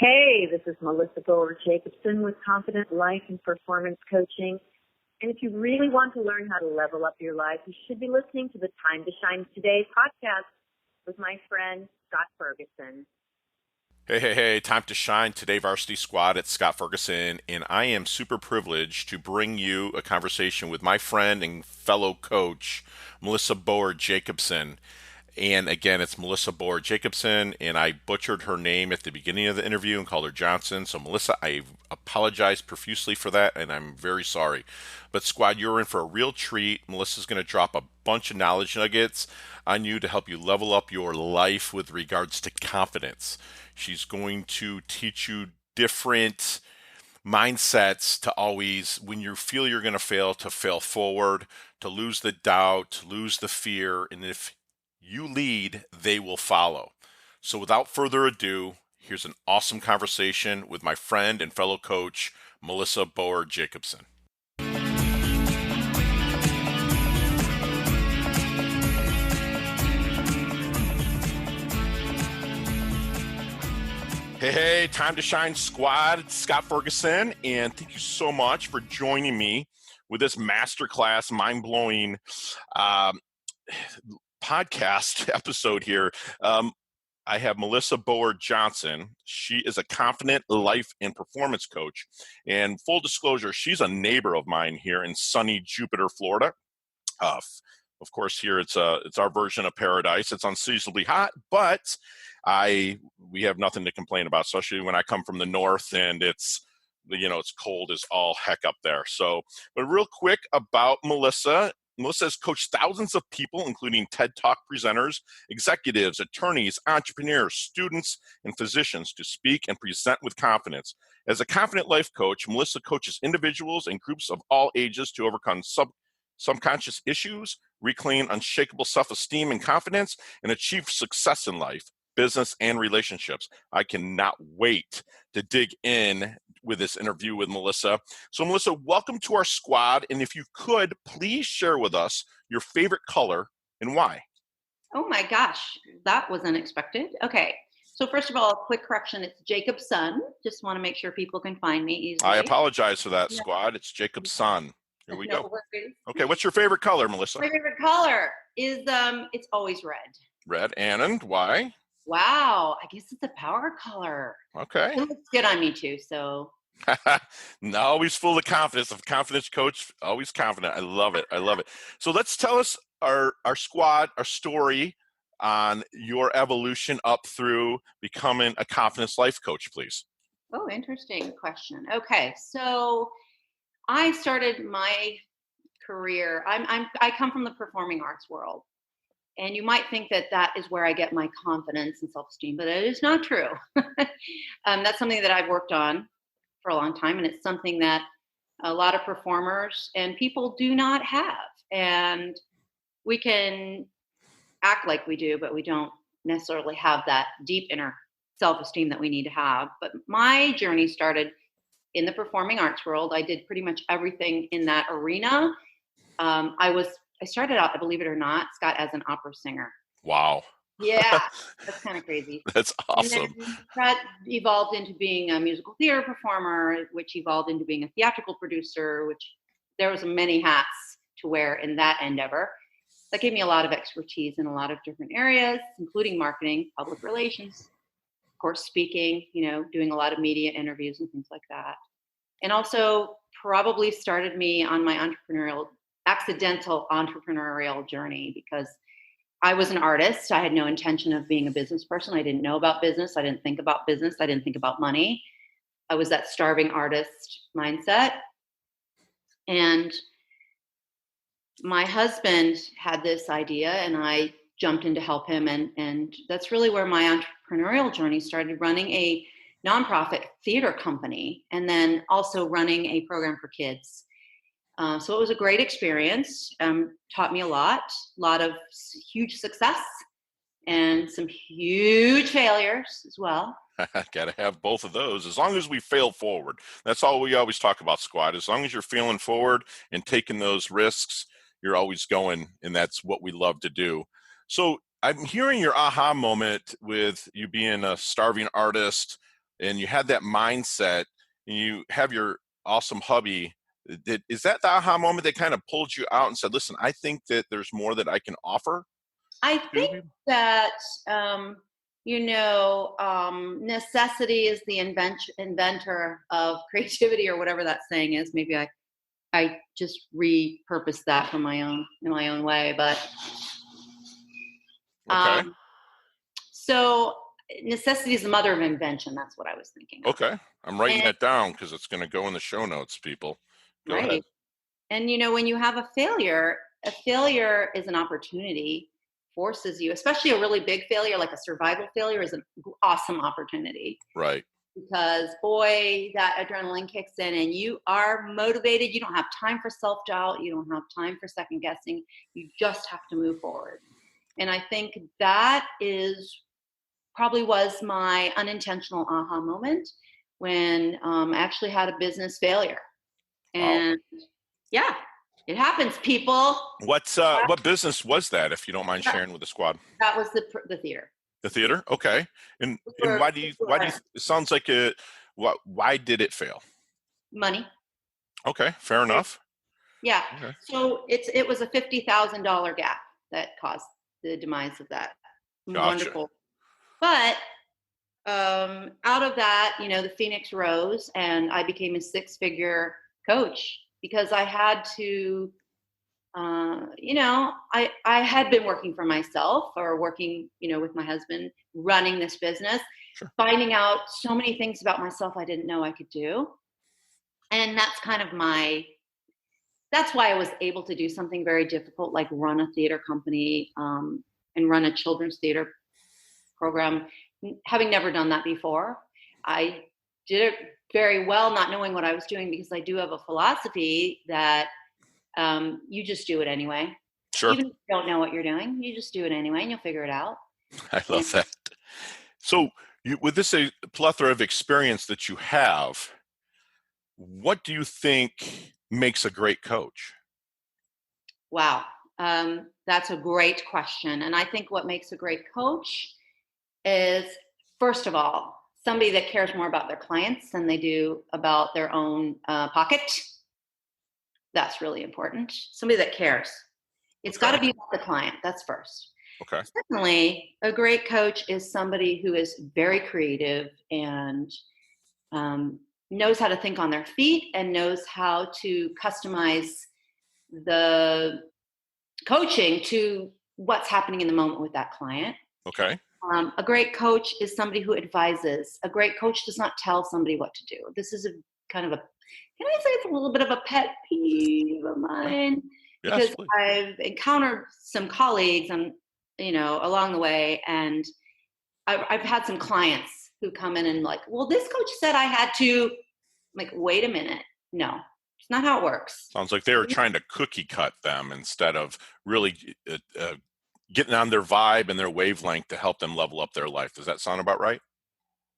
Hey, this is Melissa Boher-Jacobson with Confident Life and Performance Coaching. And if you really want to learn how to level up your life, you should be listening to the Time to Shine Today podcast with my friend, Scott Ferguson. Hey, Time to Shine Today Varsity Squad. It's Scott Ferguson, and I am super privileged to bring you a conversation with my friend and fellow coach, Melissa Boher-Jacobson. And again, it's Melissa Boher-Jacobson, and I butchered her name at the beginning of the interview and called her Johnson. So, Melissa, I apologize profusely for that, and I'm very sorry. But, squad, you're in for a real treat. Melissa's going to drop a bunch of knowledge nuggets on you to help you level up your life with regards to confidence. She's going to teach you different mindsets to always, when you feel you're going to fail forward, to lose the doubt, to lose the fear, and if you lead, they will follow. So without further ado, here's an awesome conversation with my friend and fellow coach, Melissa Boher-Jacobson. Hey, Time to Shine Squad. It's Scott Ferguson, and thank you so much for joining me with this masterclass, mind-blowing podcast episode here. I have Melissa Boher-Johnson. She is a confident life and performance coach. And full disclosure, she's a neighbor of mine here in sunny Jupiter, Florida. Of course, here it's our version of paradise. It's unseasonably hot, but we have nothing to complain about, especially when I come from the north and it's cold as all heck up there. So, but real quick about Melissa. Melissa has coached thousands of people, including TED Talk presenters, executives, attorneys, entrepreneurs, students, and physicians to speak and present with confidence. As a confident life coach, Melissa coaches individuals and groups of all ages to overcome subconscious issues, reclaim unshakable self-esteem and confidence, and achieve success in life, business, and relationships. I cannot wait to dig in with this interview with Melissa. So Melissa, welcome to our squad. And if you could, please share with us your favorite color and why. Oh my gosh, that was unexpected. Okay. So first of all, quick correction. It's Jacobson. Just want to make sure people can find me easily. I apologize for that, squad. It's Jacobson. Here we go. Worries. Okay. What's your favorite color, Melissa? My favorite color is, it's always red. Red. And why? Wow. I guess it's a power color. Okay. It looks good on me too. So. No, always full of confidence. A confidence coach, always confident. I love it. So let's tell us our squad, our story on your evolution up through becoming a confidence life coach, please. Oh, interesting question. Okay. So I started my career. I come from the performing arts world. And you might think that is where I get my confidence and self-esteem, but it is not true. That's something that I've worked on for a long time, and it's something that a lot of performers and people do not have. And we can act like we do, but we don't necessarily have that deep inner self-esteem that we need to have. But my journey started in the performing arts world. I did pretty much everything in that arena. I started out, believe it or not, Scott, as an opera singer. Wow. Yeah, that's kind of crazy. That's awesome. And then that evolved into being a musical theater performer, which evolved into being a theatrical producer, which there was many hats to wear in that endeavor. That gave me a lot of expertise in a lot of different areas, including marketing, public relations, of course, speaking, doing a lot of media interviews and things like that. And also probably started me on my accidental entrepreneurial journey, because I was an artist. I had no intention of being a business person. I didn't know about business. I didn't think about business. I didn't think about money. I was that starving artist mindset. And my husband had this idea, and I jumped in to help him. And that's really where my entrepreneurial journey started, running a nonprofit theater company, and then also running a program for kids. So it was a great experience, taught me a lot of huge success and some huge failures as well. Got to have both of those, as long as we fail forward. That's all we always talk about, squad. As long as you're failing forward and taking those risks, you're always going, and that's what we love to do. So I'm hearing your aha moment with you being a starving artist, and you had that mindset, and you have your awesome hubby, is that the aha moment that kind of pulled you out and said, listen, I think that there's more that I can offer I to think people? that, necessity is the inventor of creativity, or whatever that saying is. Maybe I just repurposed that from in my own way. But Okay. so necessity is the mother of invention. That's what I was thinking of. Okay. I'm writing And, that down because it's going to go in the show notes, people. Go ahead. right. And, when you have a failure is an opportunity, forces you, especially a really big failure, like a survival failure, is an awesome opportunity. Right. Because boy, that adrenaline kicks in and you are motivated. You don't have time for self-doubt. You don't have time for second guessing. You just have to move forward. And I think that probably was my unintentional aha moment when I actually had a business failure. And yeah, it happens, people. What business was that, if you don't mind sharing with the squad? That was the theater. The theater? Okay. And why do you it sounds like why did it fail? Money. Okay, fair enough. Yeah. Okay. So it was a $50,000 gap that caused the demise of that. Gotcha. Wonderful. But out of that, the Phoenix rose, and I became a 6-figure coach because I had to, I had been working for myself, or working, with my husband, running this business, Sure. finding out so many things about myself I didn't know I could do. And that's kind of that's why I was able to do something very difficult, like run a theater company, and run a children's theater program, having never done that before. I did it very well, not knowing what I was doing, because I do have a philosophy that you just do it anyway. Sure. Even if you don't know what you're doing, you just do it anyway, and you'll figure it out. I love that. So with this plethora of experience that you have, what do you think makes a great coach? Wow. That's a great question. And I think what makes a great coach is, first of all, somebody that cares more about their clients than they do about their own pocket. That's really important. Somebody that cares. It's got to be about the client. That's first. Okay. Secondly, a great coach is somebody who is very creative and knows how to think on their feet, and knows how to customize the coaching to what's happening in the moment with that client. Okay. A great coach is somebody who advises. A great coach does not tell somebody what to do. This is can I say it's a little bit of a pet peeve of mine? Yes, because please. I've encountered some colleagues along the way, and I've had some clients who come in and like, well, this coach said I had to. I'm like, wait a minute. No, it's not how it works. Sounds like they were trying to cookie cut them instead of really getting on their vibe and their wavelength to help them level up their life. Does that sound about right?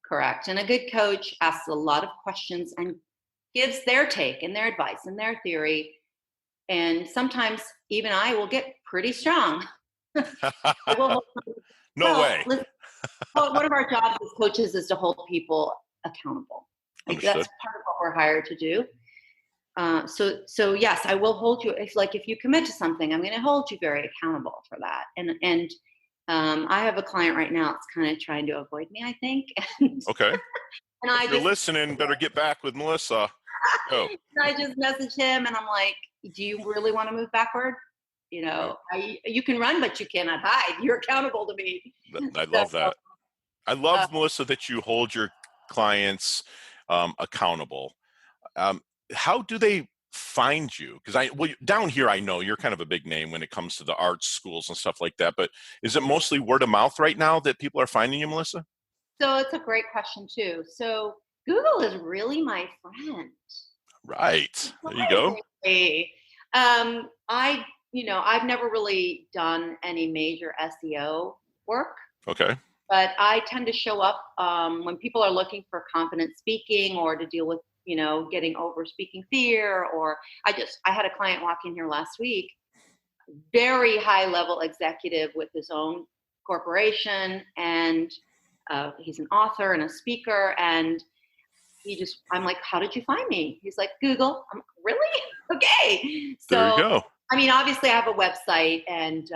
Correct. And a good coach asks a lot of questions and gives their take and their advice and their theory. And sometimes even I will get pretty strong. No way. One of our jobs as coaches is to hold people accountable. Like, that's part of what we're hired to do. So yes, I will hold you. If you commit to something, I'm going to hold you very accountable for that. And I have a client right now that's kind of trying to avoid me, I think. Okay. And if you're listening, better get back with Melissa. Go. I just message him and I'm like, do you really want to move backward? You can run, but you cannot hide. You're accountable to me. I love that. I love, Melissa, that you hold your clients accountable. How do they find you? Because down here, I know you're kind of a big name when it comes to the arts schools and stuff like that, but is it mostly word of mouth right now that people are finding you, Melissa? So it's a great question too. So Google is really my friend. Right. There you go. I've never really done any major SEO work. Okay. But I tend to show up when people are looking for confident speaking, or to deal with, getting over speaking fear. Or I had a client walk in here last week, very high level executive with his own corporation, and he's an author and a speaker, and I'm like, how did you find me? He's like, Google. I'm like, really? Okay. There you So, go. I mean, obviously I have a website, and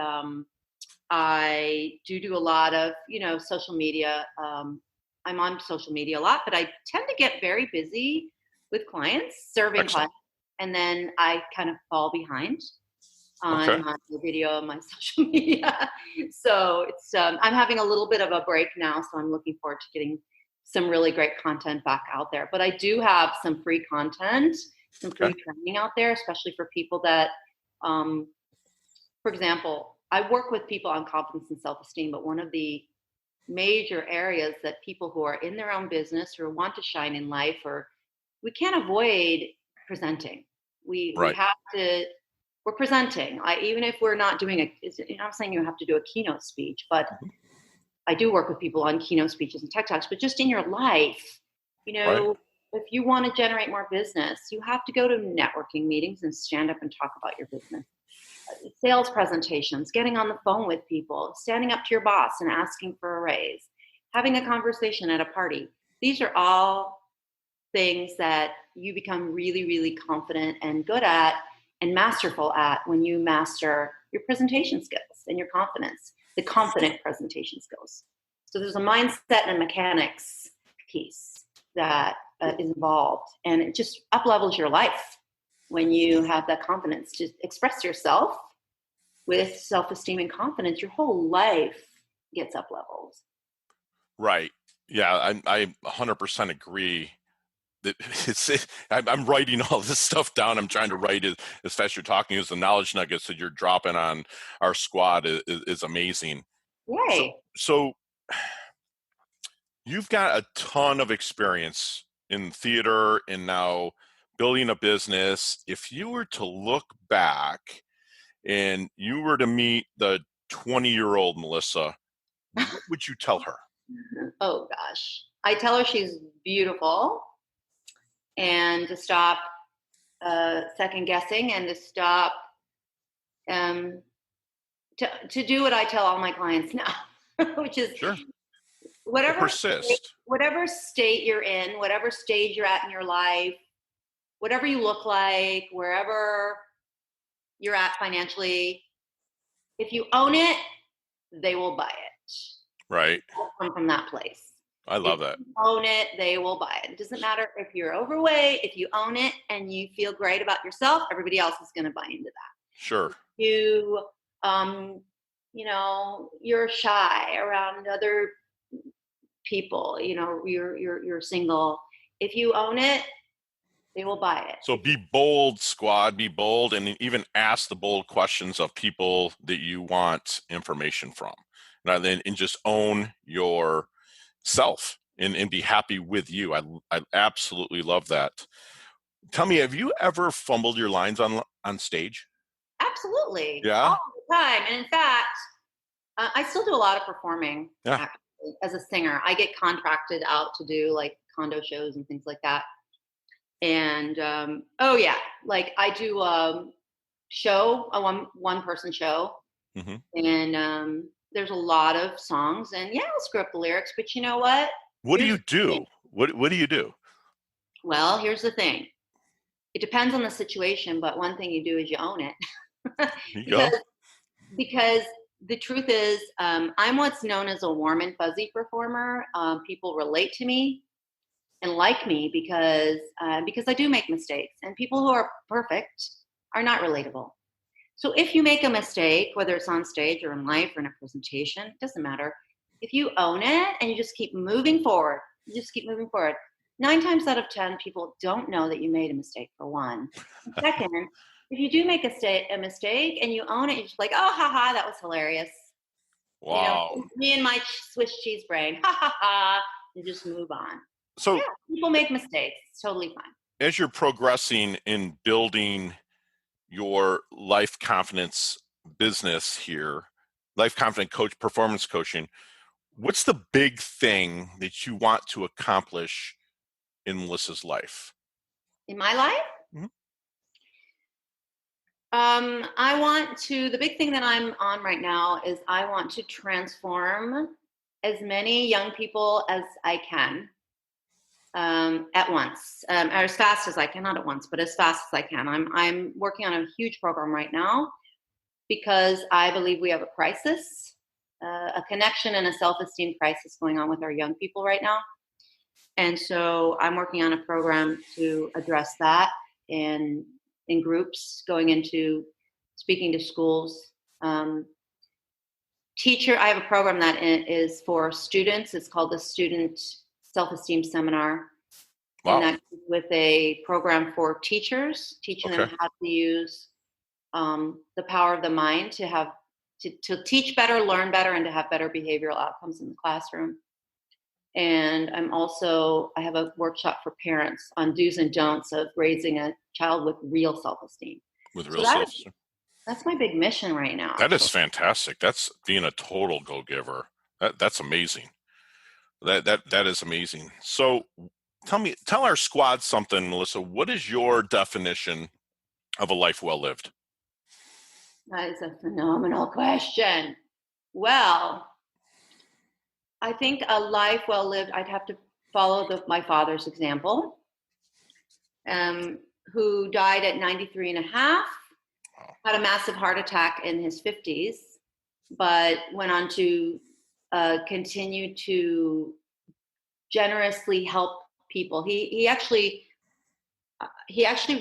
I do a lot of, social media. I'm on social media a lot, but I tend to get very busy with clients, serving Excellent. clients, and then I kind of fall behind Okay. on my video and my social media. So it's I'm having a little bit of a break now, so I'm looking forward to getting some really great content back out there. But I do have some free content, some free training out there, especially for people that, for example, I work with people on confidence and self-esteem, but one of the major areas that people who are in their own business or want to shine in life, or we can't avoid presenting. We Right. have to. We're presenting. Even if we're not doing I'm saying you have to do a keynote speech, but I do work with people on keynote speeches and tech talks. But just in your life, Right. if you want to generate more business, you have to go to networking meetings and stand up and talk about your business. Sales presentations, getting on the phone with people, standing up to your boss and asking for a raise, having a conversation at a party. These are all things that you become really, really confident and good at and masterful at when you master your presentation skills and your confidence, the confident presentation skills. So there's a mindset and a mechanics piece that is involved, and it just up levels your life when you have that confidence to express yourself with self-esteem and confidence. Your whole life gets up leveled. Right. Yeah, I 100% agree. I'm writing all this stuff down. I'm trying to write it as fast as you're talking. As the knowledge nuggets that you're dropping on our squad is amazing. Yay. So you've got a ton of experience in theater and now building a business. If you were to look back and you were to meet the 20-year-old Melissa, what would you tell her? Oh gosh. I tell her she's beautiful, and to stop second guessing, and to stop to do what I tell all my clients now, which is Sure. whatever Persist. whatever state you're in, whatever stage you're at in your life, whatever you look like, wherever you're at financially, if you own it, they will buy it. Right. Come from that place. I love that. If you own it, they will buy it. It doesn't matter if you're overweight. If you own it and you feel great about yourself, everybody else is going to buy into that. Sure. You, you're shy around other people. You're single. If you own it, they will buy it. So be bold, squad. Be bold, and even ask the bold questions of people that you want information from, and just own yourself and be happy with you. I absolutely love that. Tell me, have you ever fumbled your lines on stage? Absolutely. Yeah. All the time. And in fact, I still do a lot of performing. Yeah. Actually, as a singer. I get contracted out to do like condo shows and things like that. And like I do a one person show, Mm-hmm. and there's a lot of songs, and I'll screw up the lyrics, but you know what? What do you do? What do you do? Well, here's the thing. It depends on the situation, but one thing you do is you own it. Here you go. Because the truth is, I'm what's known as a warm and fuzzy performer. People relate to me and like me because I do make mistakes, and people who are perfect are not relatable. So if you make a mistake, whether it's on stage or in life or in a presentation, it doesn't matter. If you own it and you just keep moving forward, 9 times out of 10, people don't know that you made a mistake, for one. And second, if you do make a mistake and you own it, you're just like, oh, haha, that was hilarious. Wow. Me and my Swiss cheese brain, ha ha ha, and just move on. So people make mistakes. It's totally fine. As you're progressing in building your life confidence business here, life confident coach, performance coaching, what's the big thing that you want to accomplish in Melissa's life? In my life? Mm-hmm. The big thing that I'm on right now is I want to transform as many young people as I can at once, or as fast as I can, not at once, but as fast as I can. I'm working on a huge program right now because I believe we have a crisis, a connection and a self-esteem crisis going on with our young people right now. And so I'm working on a program to address that in groups, going into speaking to schools. I have a program that is for students. It's called the Student Self-Esteem Seminar. Wow. And that's with a program for teachers, teaching them how to use the power of the mind to teach better, learn better, and to have better behavioral outcomes in the classroom. And I have a workshop for parents on do's and don'ts of raising a child with real self-esteem. Self-esteem. That's my big mission right now. That is fantastic. That's being a total go-giver. That's amazing. That is amazing. So tell our squad something, Melissa. What is your definition of a life well lived? That is a phenomenal question. Well, I think a life well lived, I'd have to follow my father's example, who died at 93 and a half, had a massive heart attack in his 50s, but went on to continue to generously help people. He actually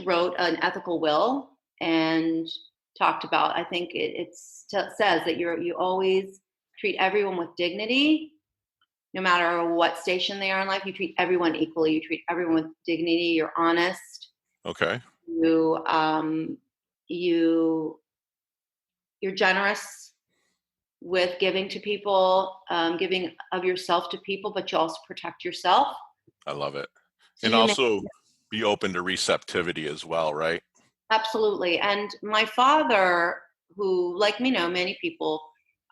wrote an ethical will and talked about, I think it says that you always treat everyone with dignity, no matter what station they are in life. You treat everyone equally. You treat everyone with dignity. You're honest. Okay. You're generous with giving to people, giving of yourself to people, but you also protect yourself. I love it. And also be open to receptivity as well, right? Absolutely. And my father, who, like many people,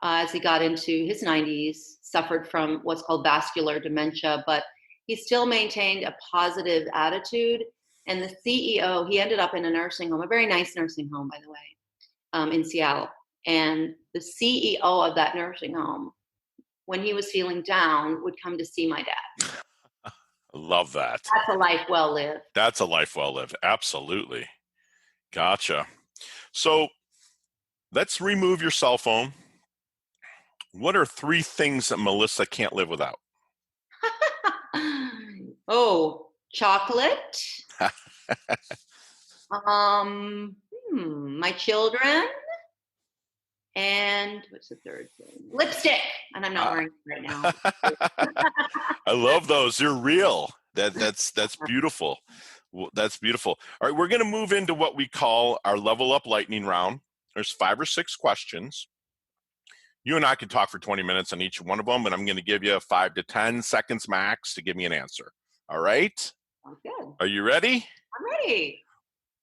as he got into his 90s, suffered from what's called vascular dementia, but he still maintained a positive attitude. And the CEO, he ended up in a nursing home, a very nice nursing home, by the way, in Seattle. And the CEO of that nursing home, when he was feeling down, would come to see my dad. I love that. That's a life well lived. That's a life well lived. Absolutely. Gotcha. So let's remove your cell phone. What are 3 things that Melissa can't live without? Oh, chocolate. My children. And what's the third thing? Lipstick. And I'm not wearing it right now. I love those. They're real. That's beautiful. That's beautiful. All right, we're going to move into what we call our level up lightning round. There's 5 or 6 questions. You and I could talk for 20 minutes on each one of them, and I'm going to give you 5 to 10 seconds max to give me an answer. All right? Sounds good. Are you ready? I'm ready.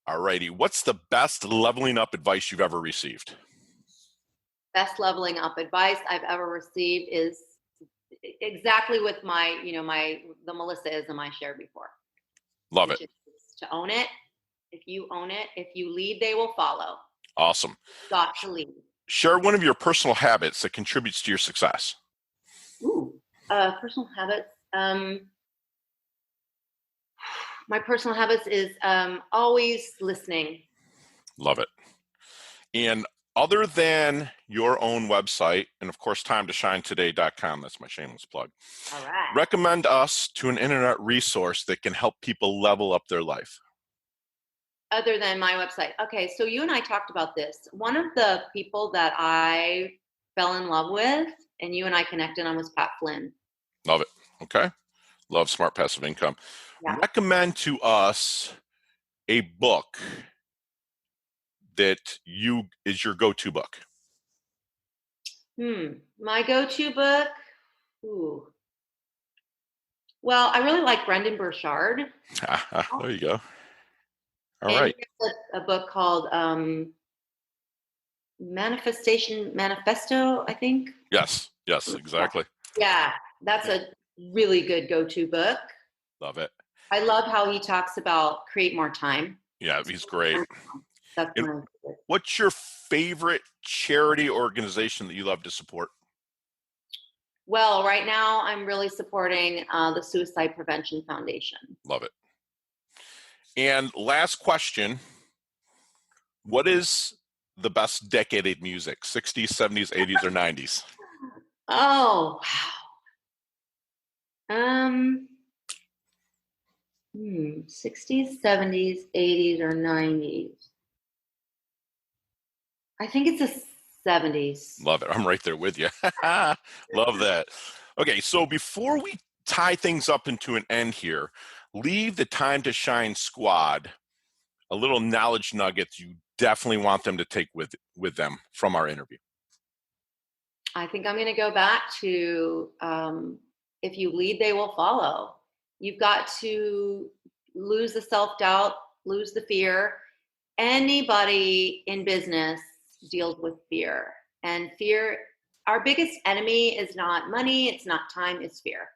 All righty. What's the best leveling up advice you've ever received? Best leveling up advice I've ever received is exactly with the Melissa-ism I shared before. Love it. To own it. If you own it, if you lead, they will follow. Awesome. Got to lead. Share one of your personal habits that contributes to your success. Ooh, personal habits. My personal habits is always listening. Love it. And other than your own website, and of course, timetoshinetoday.com, that's my shameless plug. All right. Recommend us to an internet resource that can help people level up their life. Other than my website. Okay, so you and I talked about this. One of the people that I fell in love with and you and I connected on was Pat Flynn. Love it. Okay. Love Smart Passive Income. Yeah. Recommend to us a book that is your go-to book. My go-to book? Ooh. Well, I really like Brendan Burchard. There you go. All and right. He has a book called Manifesto, I think. Yes, exactly. Yeah, that's a really good go-to book. Love it. I love how he talks about create more time. Yeah, he's great. That's what's your favorite charity organization that you love to support? Well, right now I'm really supporting the Suicide Prevention Foundation. Love it. And last question, what is the best decade of music? 60s, 70s, 80s, or 90s? Oh, wow. 60s, 70s, 80s, or 90s. I think it's the 70s. Love it. I'm right there with you. Love that. Okay, so before we tie things up into an end here, leave the Time to Shine squad a little knowledge nugget you definitely want them to take with them from our interview. I think I'm going to go back to if you lead, they will follow. You've got to lose the self-doubt, lose the fear. Anybody in business deals with fear. And fear, our biggest enemy is not money, it's not time, it's fear.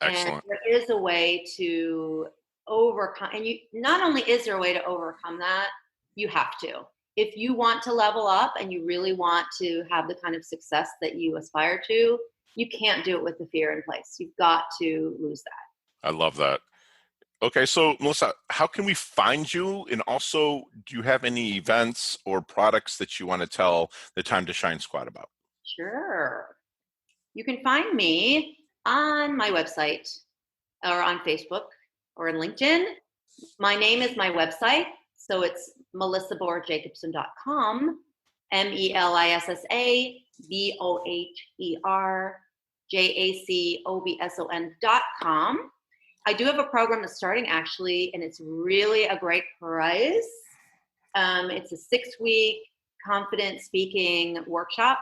Excellent. And there is a way to overcome, and not only is there a way to overcome that, you have to. If you want to level up and you really want to have the kind of success that you aspire to, you can't do it with the fear in place. You've got to lose that. I love that. Okay, so Melissa, how can we find you? And also, do you have any events or products that you want to tell the Time to Shine squad about? Sure. You can find me on my website or on Facebook or in LinkedIn. My name is my website. So it's melissaboher-jacobson.com, melissaboherjacobson.com. I do have a program that's starting actually, and it's really a great price. It's a 6-week confident speaking workshop.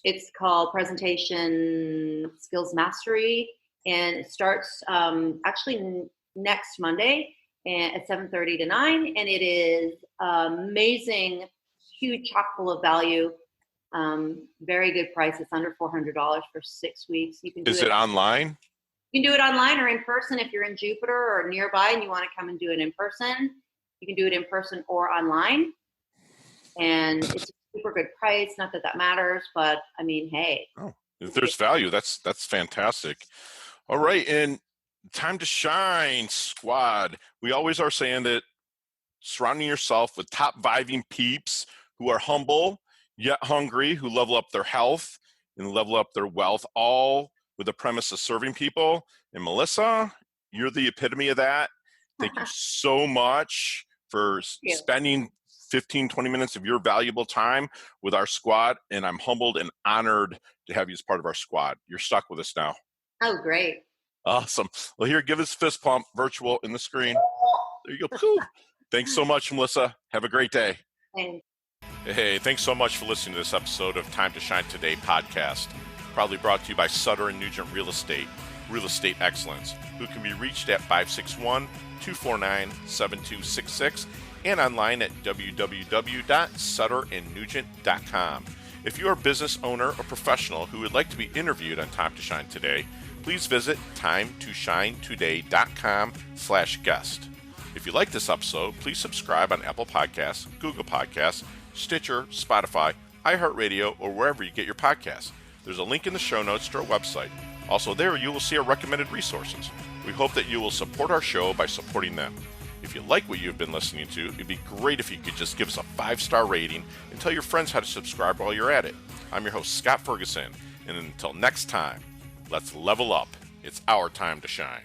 It's called Presentation Skills Mastery, and it starts actually next Monday at 7:30 to 9, and it is amazing, huge, chock full of value. Very good price. It's under $400 for 6 weeks. You can do Is it online? You can do it online or in person if you're in Jupiter or nearby and you want to come and do it in person. You can do it in person or online. And it's a super good price. Not that that matters, but I mean, hey. Oh, if there's value, that's fantastic. All right, and Time to Shine squad. We always are saying that surrounding yourself with top vibing peeps who are humble yet hungry, who level up their health and level up their wealth, all with the premise of serving people. And Melissa, you're the epitome of that. Thank you so much for spending 15, 20 minutes of your valuable time with our squad. And I'm humbled and honored to have you as part of our squad. You're stuck with us now. Oh, great. Awesome. Well, here, give us a fist pump, virtual in the screen. There you go. Thanks so much, Melissa. Have a great day. Thanks. Hey, thanks so much for listening to this episode of Time to Shine Today podcast. Proudly brought to you by Sutter & Nugent Real Estate Excellence, who can be reached at 561-249-7266 and online at www.sutterandnugent.com. If you're a business owner or professional who would like to be interviewed on Time to Shine Today, please visit timetoshinetoday.com/guest. If you like this episode, please subscribe on Apple Podcasts, Google Podcasts, Stitcher, Spotify, iHeartRadio, or wherever you get your podcasts. There's a link in the show notes to our website. Also there, you will see our recommended resources. We hope that you will support our show by supporting them. If you like what you've been listening to, it'd be great if you could just give us a 5-star rating and tell your friends how to subscribe while you're at it. I'm your host, Scott Ferguson, and until next time, let's level up. It's our time to shine.